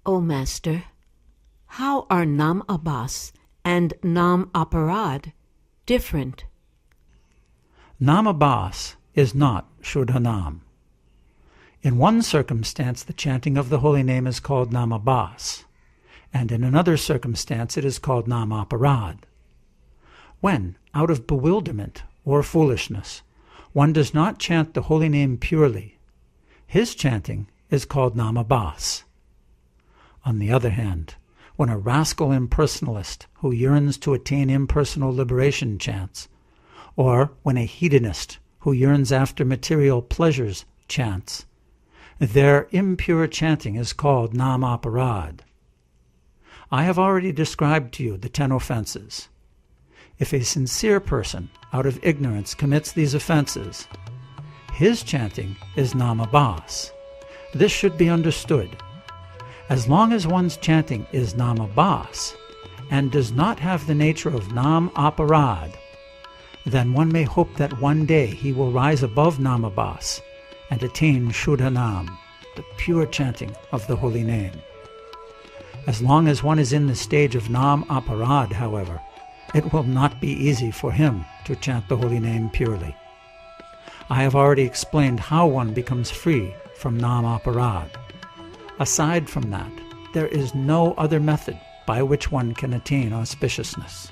O Master, how are Nam Abbas and Nam Aparad different? Nam Abbas is not Shuddha Nam. In one circumstance, the chanting of the holy name is called Nam Abbas, and in another circumstance it is called Nam Aparad. When, out of bewilderment or foolishness, one does not chant the holy name purely, his chanting is called Nam Abbas. On the other hand, when a rascal impersonalist who yearns to attain impersonal liberation chants, or when a hedonist who yearns after material pleasures chants, their impure chanting is called Nam Aparad. I have already described to you the 10 offenses. If a sincere person, out of ignorance, commits these offenses, his chanting is Nam Abbas. This should be understood. As long as one's chanting is Nam Abbas and does not have the nature of Nam Aparad, then one may hope that one day he will rise above Nam Abbas and attain Shuddha Nam, the pure chanting of the holy name. As long as one is in the stage of Nam Aparad, however, it will not be easy for him to chant the holy name purely. I have already explained how one becomes free from Nam Aparad. Aside from that, there is no other method by which one can attain auspiciousness.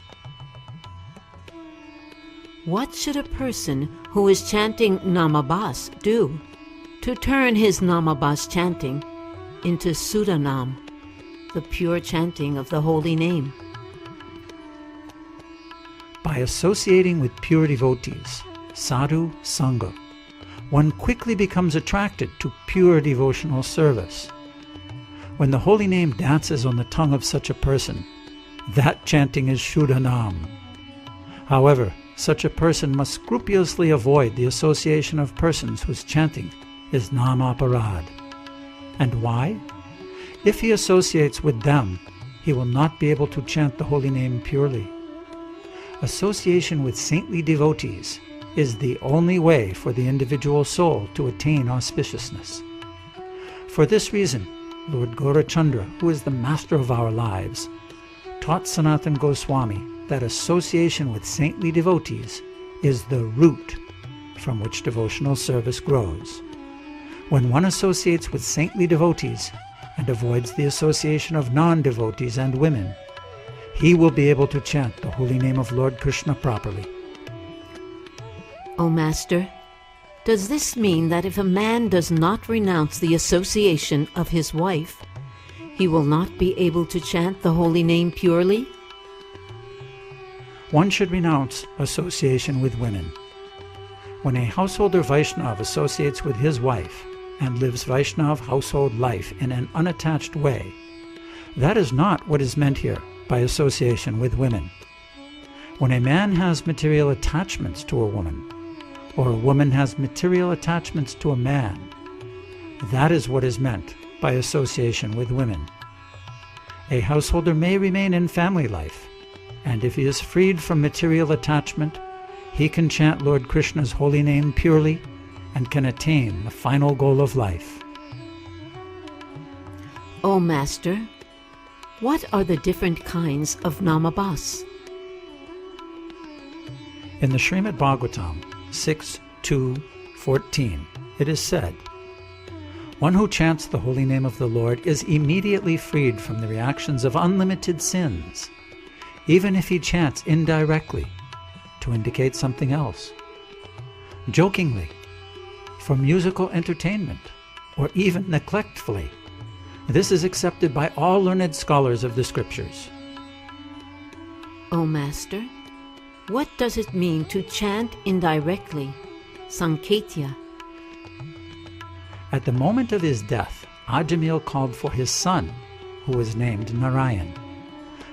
What should a person who is chanting Nam Abbas do to turn his Nam Abbas chanting into Shuddha Nam, the pure chanting of the holy name? By associating with pure devotees, sadhu sangha, one quickly becomes attracted to pure devotional service. When the holy name dances on the tongue of such a person, that chanting is Shuddha Nam. However, such a person must scrupulously avoid the association of persons whose chanting is Nam Aparad. And why? If he associates with them, he will not be able to chant the holy name purely. Association with saintly devotees is the only way for the individual soul to attain auspiciousness. For this reason, Lord Gaurachandra, who is the master of our lives, taught Sanatana Goswami that association with saintly devotees is the root from which devotional service grows. When one associates with saintly devotees and avoids the association of non-devotees and women, he will be able to chant the holy name of Lord Krishna properly. O Master, does this mean that if a man does not renounce the association of his wife, he will not be able to chant the holy name purely? One should renounce association with women. When a householder Vaishnav associates with his wife and lives Vaishnav household life in an unattached way, that is not what is meant here by association with women. When a man has material attachments to a woman, or a woman has material attachments to a man, that is what is meant by association with women. A householder may remain in family life, and if he is freed from material attachment, he can chant Lord Krishna's holy name purely and can attain the final goal of life. O Master, what are the different kinds of Nam Abbas? In the Srimad Bhagavatam 6:2-14, it is said, "One who chants the holy name of the Lord is immediately freed from the reactions of unlimited sins, even if he chants indirectly to indicate something else, jokingly, for musical entertainment, or even neglectfully. This is accepted by all learned scholars of the scriptures." O Master, what does it mean to chant indirectly, Sanketya? At the moment of his death, Ajamil called for his son, who was named Narayan.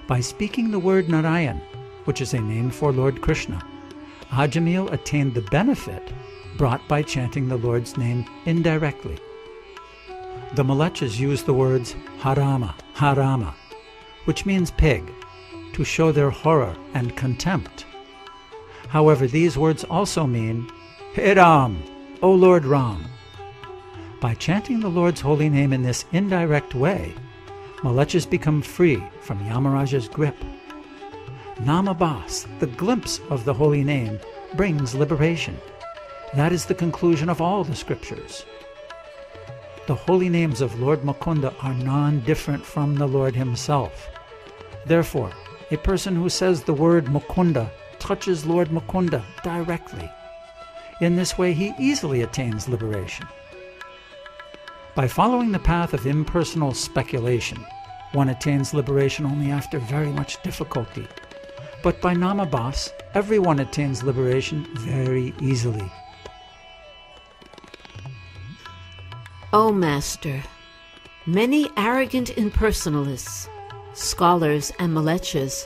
By speaking the word Narayan, which is a name for Lord Krishna, Ajamil attained the benefit brought by chanting the Lord's name indirectly. The Malechas use the words Harama, Harama, which means pig, to show their horror and contempt. However, these words also mean, He Ram, O Lord Ram. By chanting the Lord's holy name in this indirect way, malechas become free from Yamaraja's grip. Namabhas, the glimpse of the holy name, brings liberation. That is the conclusion of all the scriptures. The holy names of Lord Mukunda are non-different from the Lord himself. Therefore, a person who says the word Mukunda touches Lord Mukunda directly. In this way, he easily attains liberation. By following the path of impersonal speculation, one attains liberation only after very much difficulty. But by Namabhas, everyone attains liberation very easily. O Master, many arrogant impersonalists, scholars and malechas,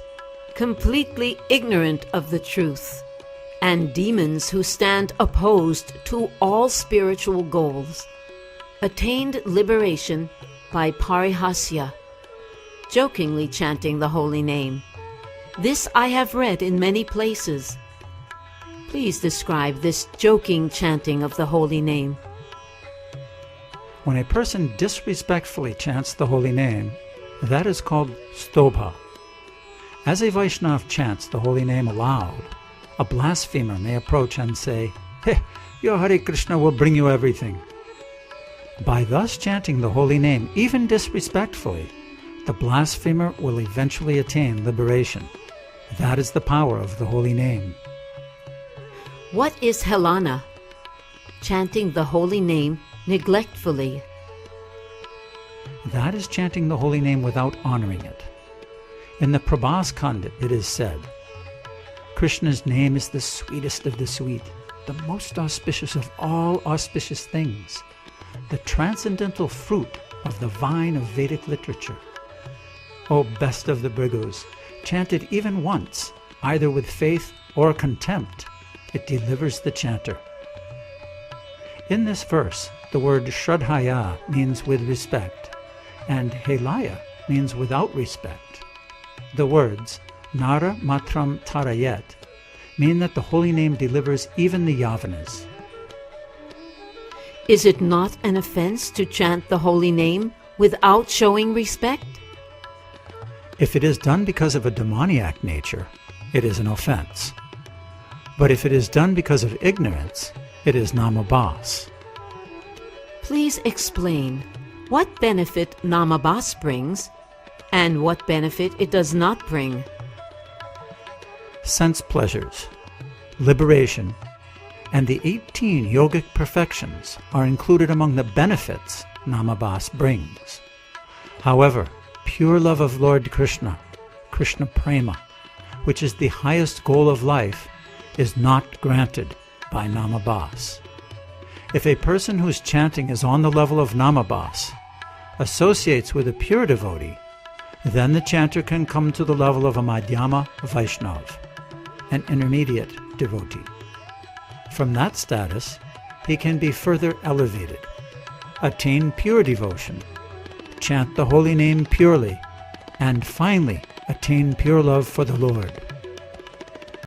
completely ignorant of the truth, and demons who stand opposed to all spiritual goals, attained liberation by parihasya, jokingly chanting the holy name. This I have read in many places. Please describe this joking chanting of the holy name. When a person disrespectfully chants the holy name, that is called stobha. As a Vaishnava chants the holy name aloud, a blasphemer may approach and say, "Hey, your Hare Krishna will bring you everything." By thus chanting the holy name, even disrespectfully, the blasphemer will eventually attain liberation. That is the power of the holy name. What is helana? Chanting the holy name neglectfully. That is chanting the holy name without honoring it. In the Prabhas Khanda it is said, Krishna's name is the sweetest of the sweet, the most auspicious of all auspicious things, the transcendental fruit of the vine of Vedic literature. O best of the Bhrigus, chant it even once, either with faith or contempt. It delivers the chanter. In this verse, the word Shraddhaya means with respect, and Helaya means without respect. The words Nara Matram Tarayet mean that the holy name delivers even the Yavanas. Is it not an offense to chant the holy name without showing respect? If it is done because of a demoniac nature, it is an offense. But if it is done because of ignorance, it is namabhas. Please explain what benefit namabhas brings and what benefit it does not bring. Sense pleasures, liberation, and the 18 yogic perfections are included among the benefits namabhas brings. However, pure love of Lord Krishna, Krishna Prema, which is the highest goal of life, is not granted by namabhas. If a person whose chanting is on the level of namabhas associates with a pure devotee, then the chanter can come to the level of a Madhyama Vaishnava, an intermediate devotee. From that status, he can be further elevated, attain pure devotion, chant the holy name purely, and finally attain pure love for the Lord.